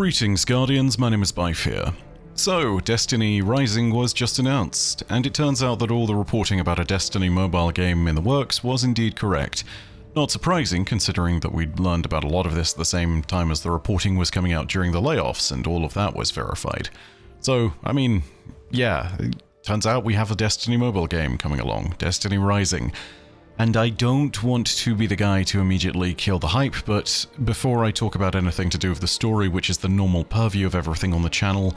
Greetings Guardians, my name is Bife here. So, Destiny Rising was just announced, and it turns out that all the reporting about a Destiny mobile game in the works was indeed correct. Not surprising, considering that we'd learned about a lot of this at the same time as the reporting was coming out during the layoffs, and all of that was verified. So, I mean, yeah, it turns out we have a Destiny mobile game coming along, Destiny Rising. And I don't want to be the guy to immediately kill the hype, but before I talk about anything to do with the story, which is the normal purview of everything on the channel,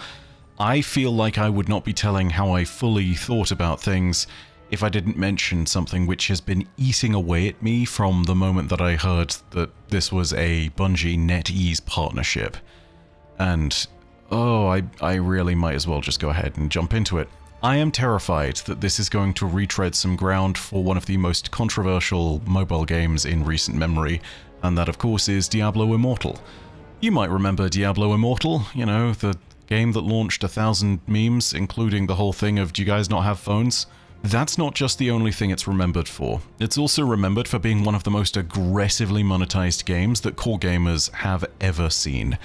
I feel like I would not be telling how I fully thought about things if I didn't mention something which has been eating away at me from the moment that I heard that this was a Bungie NetEase partnership. And, I really might as well just go ahead and jump into it. I am terrified that this is going to retread some ground for one of the most controversial mobile games in recent memory, and that of course is Diablo Immortal. You might remember Diablo Immortal, you know, the game that launched 1,000 memes, including the whole thing of "do you guys not have phones?" That's not just the only thing it's remembered for. It's also remembered for being one of the most aggressively monetized games that core gamers have ever seen.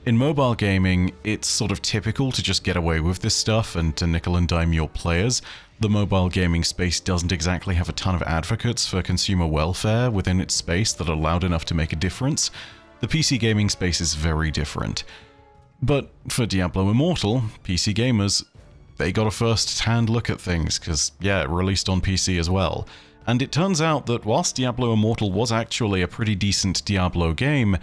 In mobile gaming, it's sort of typical to just get away with this stuff and to nickel and dime your players. The mobile gaming space doesn't exactly have a ton of advocates for consumer welfare within its space that are loud enough to make a difference. The PC gaming space is very different. But for Diablo Immortal, PC gamers, they got a first-hand look at things, because, yeah, it released on PC as well. And it turns out that whilst Diablo Immortal was actually a pretty decent Diablo game,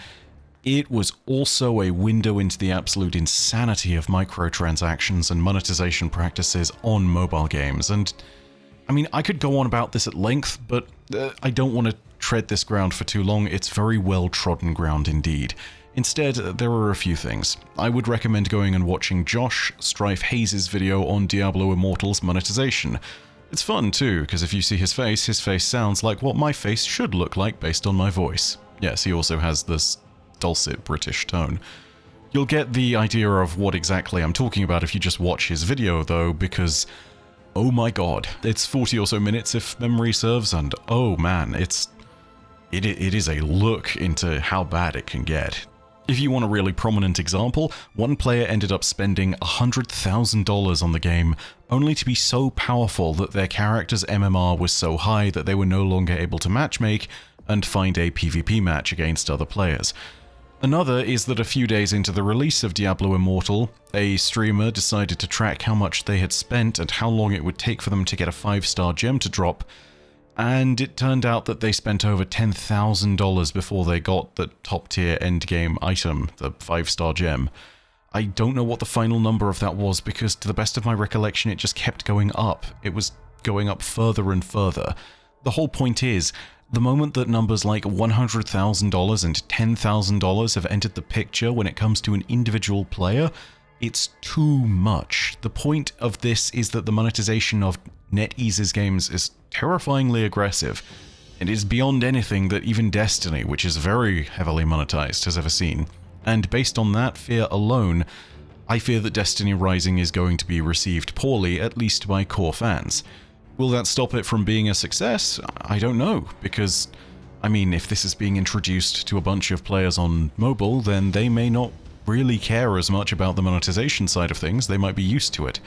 it was also a window into the absolute insanity of microtransactions and monetization practices on mobile games. And, I mean, I could go on about this at length, but I don't want to tread this ground for too long. It's very well-trodden ground indeed. Instead, there are a few things. I would recommend going and watching Josh Strife Hayes' video on Diablo Immortal's monetization. It's fun too, because if you see his face sounds like what my face should look like based on my voice. Yes, he also has this dulcet British tone. You'll get the idea of what exactly I'm talking about if you just watch his video though, because oh my god, it's 40 or so minutes if memory serves, and oh man, it is a look into how bad it can get. If you want a really prominent example, one player ended up spending $100,000 on the game, only to be so powerful that their character's MMR was so high that they were no longer able to matchmake and find a PvP match against other players. Another is that a few days into the release of Diablo Immortal, a streamer decided to track how much they had spent and how long it would take for them to get a 5-star gem to drop, and it turned out that they spent over $10,000 before they got the top-tier endgame item, the 5-star gem. I don't know what the final number of that was because, to the best of my recollection, it just kept going up. It was going up further and further. The whole point is, the moment that numbers like $100,000 and $10,000 have entered the picture when it comes to an individual player, it's too much. The point of this is that the monetization of NetEase's games is terrifyingly aggressive. It is beyond anything that even Destiny, which is very heavily monetized, has ever seen. And based on that fear alone, I fear that Destiny Rising is going to be received poorly, at least by core fans. Will that stop it from being a success? I don't know, because, I mean, if this is being introduced to a bunch of players on mobile, then they may not really care as much about the monetization side of things. They might be used to it.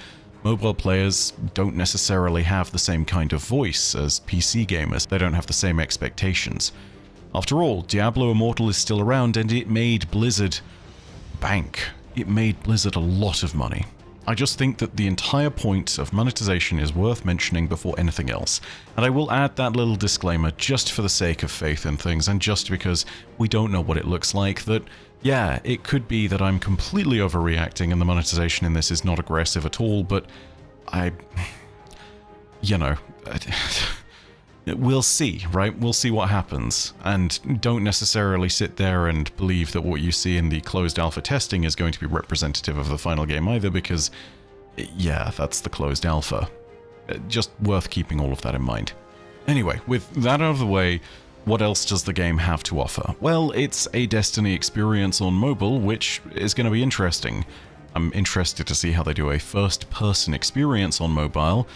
Mobile players don't necessarily have the same kind of voice as PC gamers. They don't have the same expectations. After all, Diablo Immortal is still around, and it made Blizzard bank. It made Blizzard a lot of money. I just think that the entire point of monetization is worth mentioning before anything else, and I will add that little disclaimer just for the sake of faith in things and just because we don't know what it looks like, that yeah, it could be that I'm completely overreacting and the monetization in this is not aggressive at all, but we'll see, right? We'll see what happens, and don't necessarily sit there and believe that what you see in the closed alpha testing is going to be representative of the final game either, because, yeah, that's the closed alpha. Just worth keeping all of that in mind. Anyway, with that out of the way, what else does the game have to offer? Well, it's a Destiny experience on mobile, which is going to be interesting. I'm interested to see how they do a first-person experience on mobile.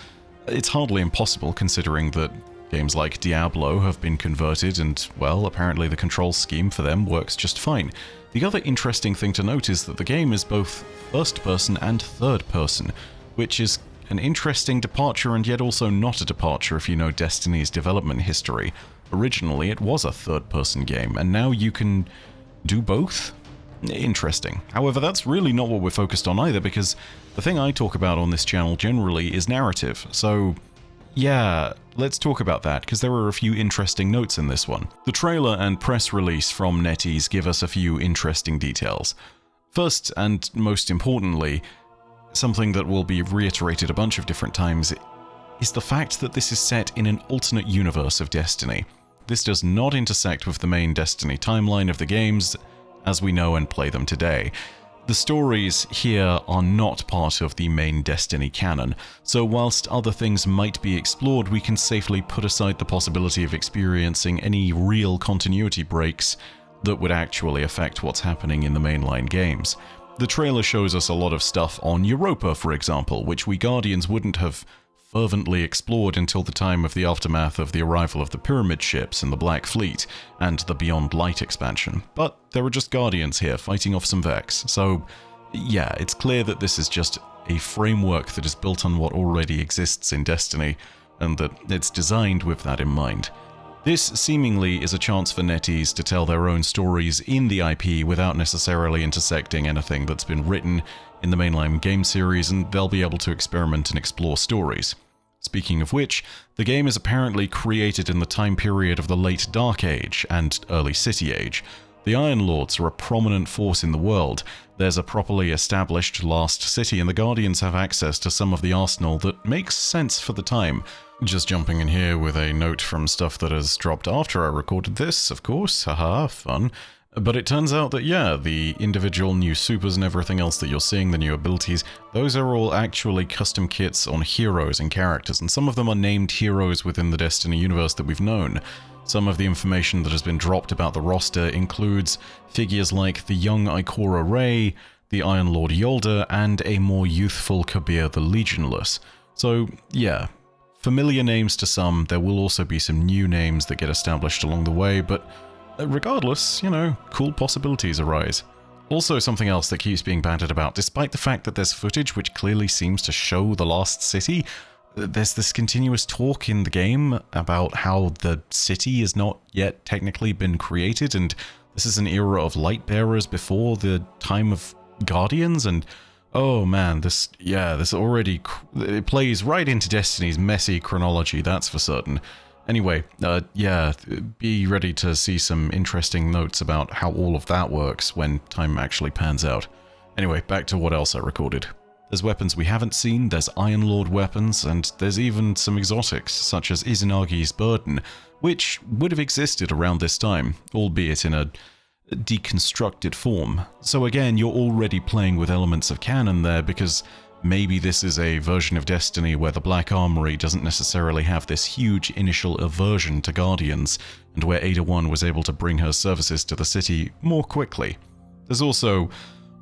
It's hardly impossible, considering that games like Diablo have been converted and, well, apparently the control scheme for them works just fine. The other interesting thing to note is that the game is both first person and third person, which is an interesting departure and yet also not a departure if you know Destiny's development history. Originally it was a third person game, and now you can do both? Interesting. However, that's really not what we're focused on either, because the thing I talk about on this channel generally is narrative, so yeah, let's talk about that, because there are a few interesting notes in this one. The trailer and press release from NetEase give us a few interesting details. First, and most importantly, something that will be reiterated a bunch of different times, is the fact that this is set in an alternate universe of Destiny. This does not intersect with the main Destiny timeline of the games as we know and play them today. The stories here are not part of the main Destiny canon, so whilst other things might be explored, we can safely put aside the possibility of experiencing any real continuity breaks that would actually affect what's happening in the mainline games. The trailer shows us a lot of stuff on Europa, for example, which we Guardians wouldn't have fervently explored until the time of the aftermath of the arrival of the Pyramid ships and the Black Fleet, and the Beyond Light expansion. But there are just Guardians here fighting off some Vex, so yeah, it's clear that this is just a framework that is built on what already exists in Destiny, and that it's designed with that in mind. This seemingly is a chance for NetEase to tell their own stories in the IP without necessarily intersecting anything that's been written in the mainline game series, and they'll be able to experiment and explore stories. Speaking of which, the game is apparently created in the time period of the late Dark Age and early City Age. The Iron Lords are a prominent force in the world. There's a properly established Last City, and the Guardians have access to some of the arsenal that makes sense for the time. Just jumping in here with a note from stuff that has dropped after I recorded this, of course, haha, fun. But it turns out that, yeah, the individual new supers and everything else that you're seeing, the new abilities, those are all actually custom kits on heroes and characters, and some of them are named heroes within the Destiny universe that we've known. Some of the information that has been dropped about the roster includes figures like the young Ikora Rey, the Iron Lord Yolda, and a more youthful Kabir the Legionless. So, yeah, familiar names to some. There will also be some new names that get established along the way, but regardless, you know, cool possibilities arise. Also, something else that keeps being bantered about, despite the fact that there's footage which clearly seems to show the Lost City, there's this continuous talk in the game about how the city has not yet technically been created, and this is an era of light bearers before the time of Guardians, and oh man, this already, it plays right into Destiny's messy chronology, that's for certain. Anyway, yeah, be ready to see some interesting notes about how all of that works when time actually pans out. Anyway, back to what else I recorded. There's weapons we haven't seen, there's Iron Lord weapons, and there's even some exotics, such as Izanagi's Burden, which would have existed around this time, albeit in a deconstructed form. So again, you're already playing with elements of canon there, because maybe this is a version of Destiny where the Black Armory doesn't necessarily have this huge initial aversion to Guardians, and where Ada 1 was able to bring her services to the city more quickly. There's also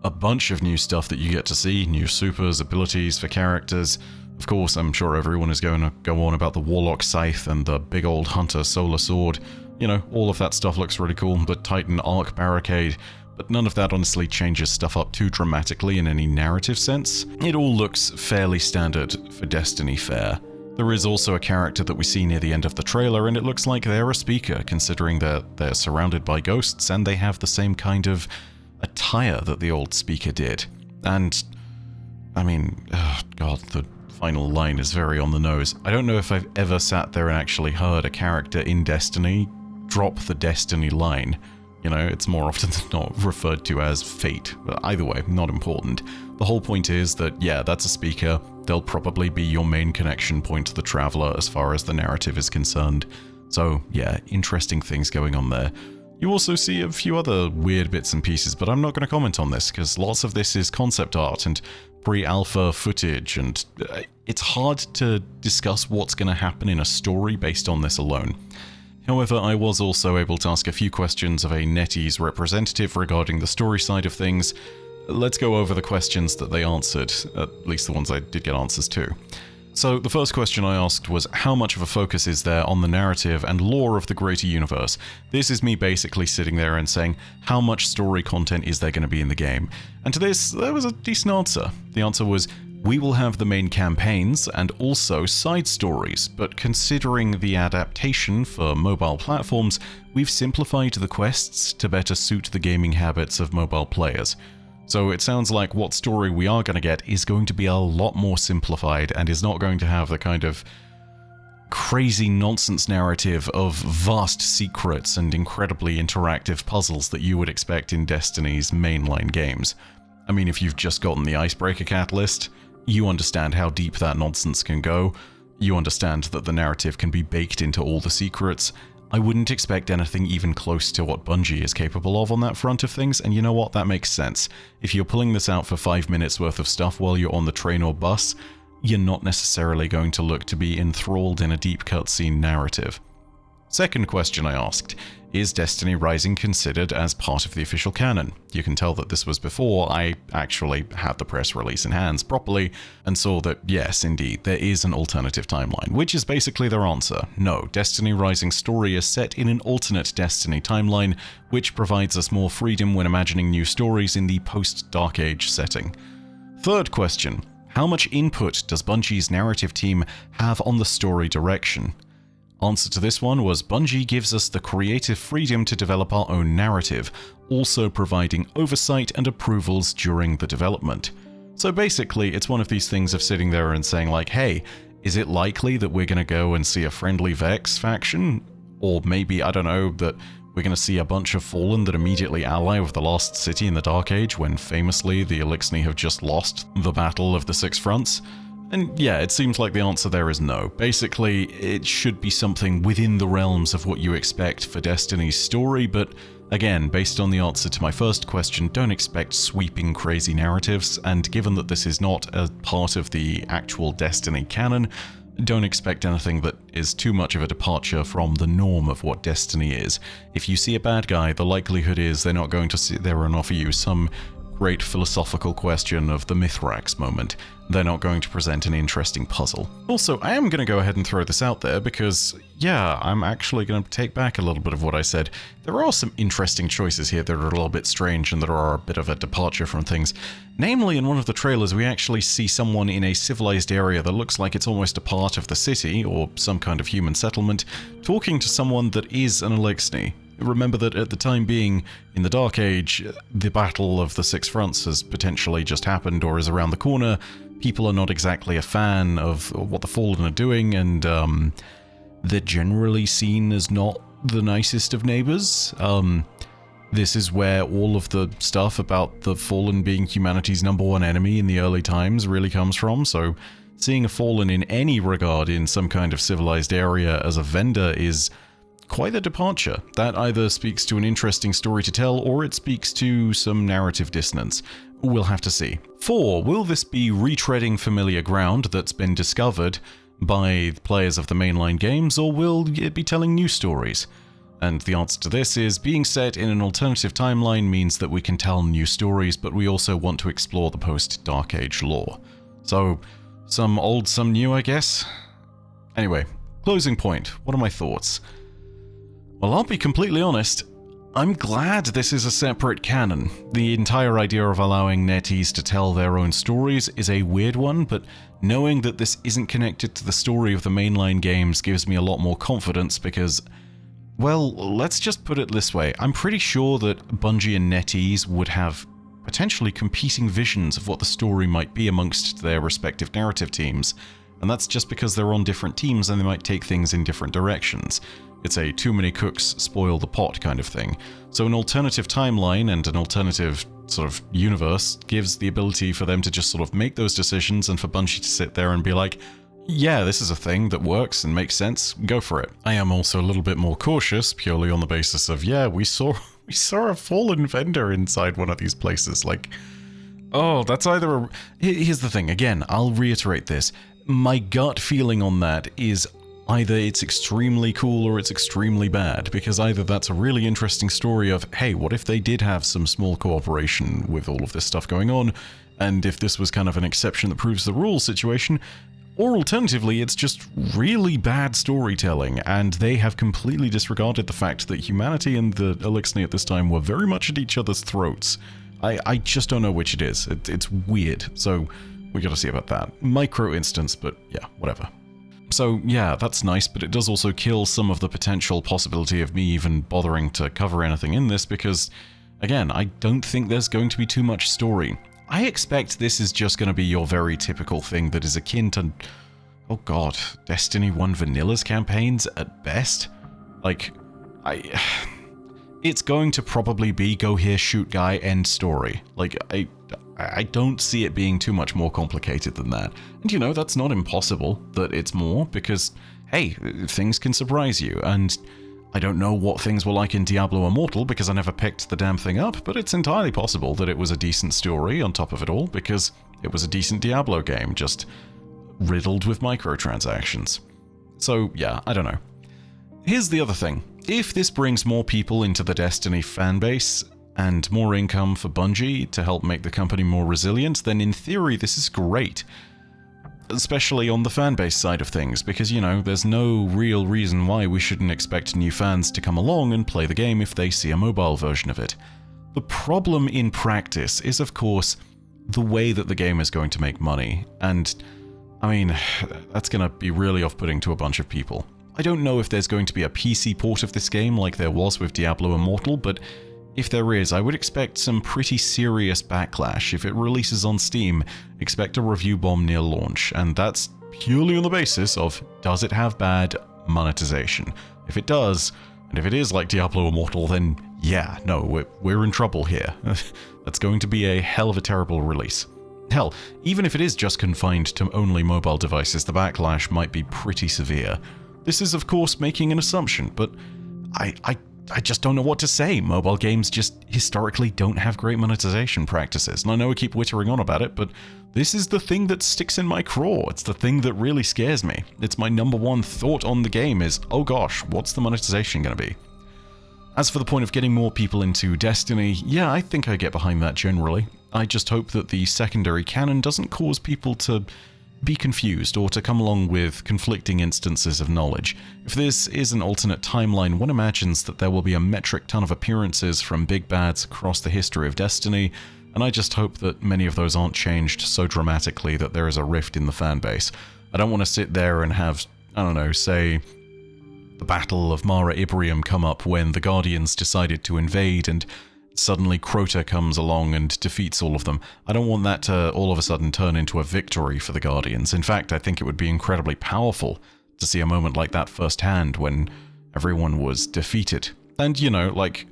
a bunch of new stuff that you get to see, new supers, abilities for characters. Of course, I'm sure everyone is going to go on about the Warlock Scythe and the big old Hunter Solar Sword. You know, all of that stuff looks really cool, the Titan Arc Barricade, but none of that honestly changes stuff up too dramatically in any narrative sense. It all looks fairly standard for Destiny fare. There is also a character that we see near the end of the trailer, and it looks like they're a speaker, considering that they're surrounded by ghosts and they have the same kind of attire that the old speaker did. And, I mean, oh god, the final line is very on the nose. I don't know if I've ever sat there and actually heard a character in Destiny drop the Destiny line. You know, it's more often than not referred to as fate, but either way, not important. The whole point is that, yeah, that's a speaker. They'll probably be your main connection point to the Traveler as far as the narrative is concerned. So, yeah, interesting things going on there. You also see a few other weird bits and pieces, but I'm not going to comment on this, because lots of this is concept art and pre-alpha footage, and it's hard to discuss what's going to happen in a story based on this alone. However, I was also able to ask a few questions of a NetEase representative regarding the story side of things. Let's go over the questions that they answered, at least the ones I did get answers to. So the first question I asked was, how much of a focus is there on the narrative and lore of the greater universe? This is me basically sitting there and saying, how much story content is there going to be in the game? And to this, there was a decent answer. The answer was, we will have the main campaigns and also side stories, but considering the adaptation for mobile platforms, we've simplified the quests to better suit the gaming habits of mobile players. So it sounds like what story we are going to get is going to be a lot more simplified and is not going to have the kind of crazy nonsense narrative of vast secrets and incredibly interactive puzzles that you would expect in Destiny's mainline games. I mean, if you've just gotten the Icebreaker Catalyst, you understand how deep that nonsense can go. You understand that the narrative can be baked into all the secrets. I wouldn't expect anything even close to what Bungie is capable of on that front of things, and you know what? That makes sense. If you're pulling this out for 5 minutes worth of stuff while you're on the train or bus, you're not necessarily going to look to be enthralled in a deep cutscene narrative. Second question I asked, is Destiny Rising considered as part of the official canon? You can tell that this was before I actually had the press release in hands properly and saw that yes, indeed, there is an alternative timeline, which is basically their answer. No, Destiny Rising's story is set in an alternate Destiny timeline, which provides us more freedom when imagining new stories in the post-Dark Age setting. Third question, how much input does Bungie's narrative team have on the story direction? Answer to this one was Bungie gives us the creative freedom to develop our own narrative, also providing oversight and approvals during the development. So basically, it's one of these things of sitting there and saying like, hey, is it likely that we're going to go and see a friendly Vex faction? Or maybe, I don't know, that we're going to see a bunch of Fallen that immediately ally with the Lost City in the Dark Age when famously the Eliksni have just lost the Battle of the Six Fronts? And yeah, it seems like the answer there is no. Basically, it should be something within the realms of what you expect for Destiny's story, but again, based on the answer to my first question, don't expect sweeping crazy narratives, and given that this is not a part of the actual Destiny canon, don't expect anything that is too much of a departure from the norm of what Destiny is. If you see a bad guy, the likelihood is they're not going to sit there and offer you some great philosophical question of the Mithrax moment. They're not going to present an interesting puzzle. Also, I am going to go ahead and throw this out there because, yeah, I'm actually going to take back a little bit of what I said. There are some interesting choices here that are a little bit strange and that are a bit of a departure from things. Namely, in one of the trailers, we actually see someone in a civilized area that looks like it's almost a part of the city, or some kind of human settlement, talking to someone that is an Eliksni. Remember that at the time being, in the Dark Age, the Battle of the Six Fronts has potentially just happened or is around the corner. People are not exactly a fan of what the Fallen are doing, and they're generally seen as not the nicest of neighbors. This is where all of the stuff about the Fallen being humanity's #1 enemy in the early times really comes from, so seeing a Fallen in any regard in some kind of civilized area as a vendor is quite a departure. That either speaks to an interesting story to tell, or it speaks to some narrative dissonance. We'll have to see. 4. Will this be retreading familiar ground that's been discovered by players of the mainline games, or will it be telling new stories? And the answer to this is, being set in an alternative timeline means that we can tell new stories, but we also want to explore the post-Dark Age lore. So, some old, some new, I guess? Anyway, closing point. What are my thoughts? Well, I'll be completely honest, I'm glad this is a separate canon. The entire idea of allowing NetEase to tell their own stories is a weird one, but knowing that this isn't connected to the story of the mainline games gives me a lot more confidence because, well, let's just put it this way. I'm pretty sure that Bungie and NetEase would have potentially competing visions of what the story might be amongst their respective narrative teams, and that's just because they're on different teams and they might take things in different directions. It's a too many cooks spoil the pot kind of thing. So an alternative timeline and an alternative sort of universe gives the ability for them to just sort of make those decisions and for Bungie to sit there and be like, yeah, this is a thing that works and makes sense, go for it. I am also a little bit more cautious, purely on the basis of, yeah, we saw a Fallen vendor inside one of these places, like, oh, that's either a... Here's the thing, again, I'll reiterate this. My gut feeling on that is either it's extremely cool or it's extremely bad, because either that's a really interesting story of, hey, what if they did have some small cooperation with all of this stuff going on, and if this was kind of an exception that proves the rule situation, Or alternatively, it's just really bad storytelling, and they have completely disregarded the fact that humanity and the Eliksni at this time were very much at each other's throats. I just don't know which it is. It's weird, so we gotta see about that. Micro instance, but yeah, whatever. So yeah, that's nice, but it does also kill some of the potential possibility of me even bothering to cover anything in this because, again, I don't think there's going to be too much story. I expect this is just going to be your very typical thing that is akin to, oh god, Destiny 1 Vanilla's campaigns at best. Like, it's going to probably be go here, shoot guy, end story. Like, I don't see it being too much more complicated than that. And you know, that's not impossible that it's more, because, hey, things can surprise you, and I don't know what things were like in Diablo Immortal because I never picked the damn thing up, but it's entirely possible that it was a decent story on top of it all because it was a decent Diablo game, just riddled with microtransactions. So yeah, I don't know. Here's the other thing. If this brings more people into the Destiny fanbase and more income for Bungie to help make the company more resilient, then in theory this is great. Especially on the fanbase side of things, because, you know, there's no real reason why we shouldn't expect new fans to come along and play the game if they see a mobile version of it. The problem in practice is, of course, the way that the game is going to make money, and, I mean, that's gonna be really off-putting to a bunch of people. I don't know if there's going to be a PC port of this game like there was with Diablo Immortal, but if there is, I would expect some pretty serious backlash. If it releases on Steam, expect a review bomb near launch, and that's purely on the basis of, does it have bad monetization? If it does, and if it is like Diablo Immortal, then yeah, no, we're in trouble here. That's going to be a hell of a terrible release. Hell, even if it is just confined to only mobile devices, the backlash might be pretty severe. This is, of course, making an assumption, but I just don't know what to say. Mobile games just historically don't have great monetization practices. And I know I keep wittering on about it, but this is the thing that sticks in my craw. It's the thing that really scares me. It's my number one thought on the game is, oh gosh, what's the monetization going to be? As for the point of getting more people into Destiny, yeah, I think I get behind that generally. I just hope that the secondary canon doesn't cause people to be confused or to come along with conflicting instances of knowledge. If this is an alternate timeline, one imagines that there will be a metric ton of appearances from big bads across the history of Destiny, and I just hope that many of those aren't changed so dramatically that there is a rift in the fanbase. I don't want to sit there and have, I don't know, say, the Battle of Mara Ibrium come up when the Guardians decided to invade and suddenly Crota comes along and defeats all of them. I don't want that to all of a sudden turn into a victory for the Guardians. In fact, I think it would be incredibly powerful to see a moment like that firsthand when everyone was defeated. And, you know, like,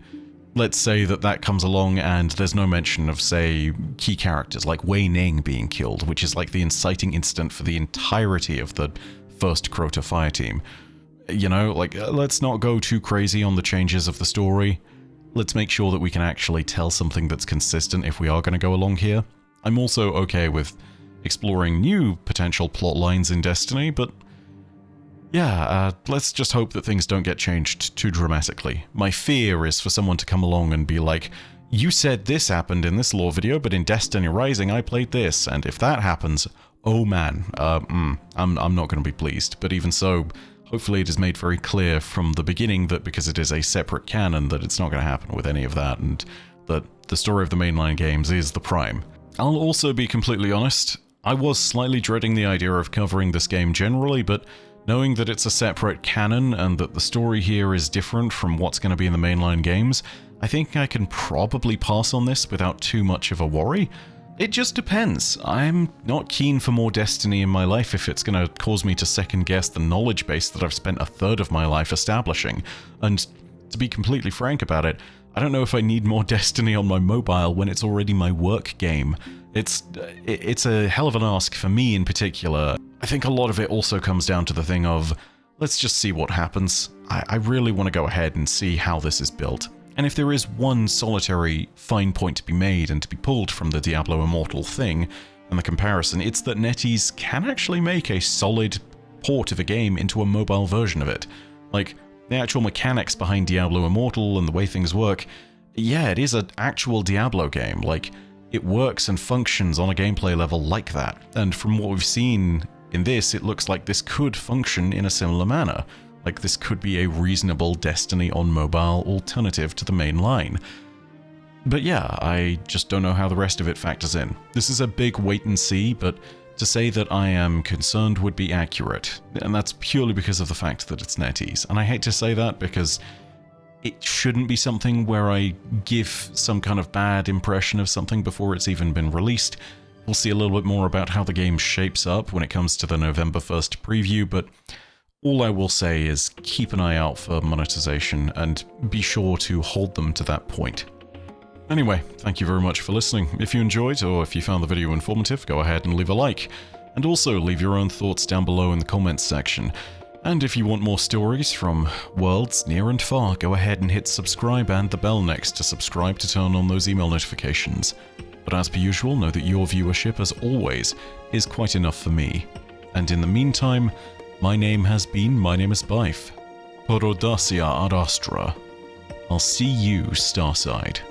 let's say that comes along and there's no mention of, say, key characters like Wei Ning being killed, which is like the inciting incident for the entirety of the first Crota fireteam. You know, like, let's not go too crazy on the changes of the story. Let's make sure that we can actually tell something that's consistent if we are going to go along here. I'm also okay with exploring new potential plot lines in Destiny, but yeah, let's just hope that things don't get changed too dramatically. My fear is for someone to come along and be like, you said this happened in this lore video, but in Destiny Rising I played this, and if that happens, oh man, I'm not going to be pleased. But even so, hopefully it is made very clear from the beginning that because it is a separate canon that it's not going to happen with any of that, and that the story of the mainline games is the prime. I'll also be completely honest, I was slightly dreading the idea of covering this game generally, but knowing that it's a separate canon and that the story here is different from what's going to be in the mainline games, I think I can probably pass on this without too much of a worry. It just depends. I'm not keen for more Destiny in my life if it's going to cause me to second guess the knowledge base that I've spent a third of my life establishing. And to be completely frank about it, I don't know if I need more Destiny on my mobile when it's already my work game. It's a hell of an ask for me in particular. I think a lot of it also comes down to the thing of, let's just see what happens. I really want to go ahead and see how this is built. And if there is one solitary fine point to be made and to be pulled from the Diablo Immortal thing, and the comparison, it's that NetEase can actually make a solid port of a game into a mobile version of it. Like, the actual mechanics behind Diablo Immortal and the way things work, yeah, it is an actual Diablo game. Like, it works and functions on a gameplay level like that. And from what we've seen In this, it looks like this could function in a similar manner, like this could be a reasonable Destiny on mobile alternative to the main line. But yeah, I just don't know how the rest of it factors in. This is a big wait and see, but to say that I am concerned would be accurate, and that's purely because of the fact that it's NetEase. And I hate to say that because it shouldn't be something where I give some kind of bad impression of something before it's even been released. We'll see a little bit more about how the game shapes up when it comes to the November 1st preview, but all I will say is keep an eye out for monetization and be sure to hold them to that point. Anyway, thank you very much for listening. If you enjoyed or if you found the video informative, go ahead and leave a like. And also leave your own thoughts down below in the comments section. And if you want more stories from worlds near and far, go ahead and hit subscribe and the bell next to subscribe to turn on those email notifications. But as per usual, know that your viewership, as always, is quite enough for me. And in the meantime, my name is Bife. Por audacia ad astra. I'll see you, Starside.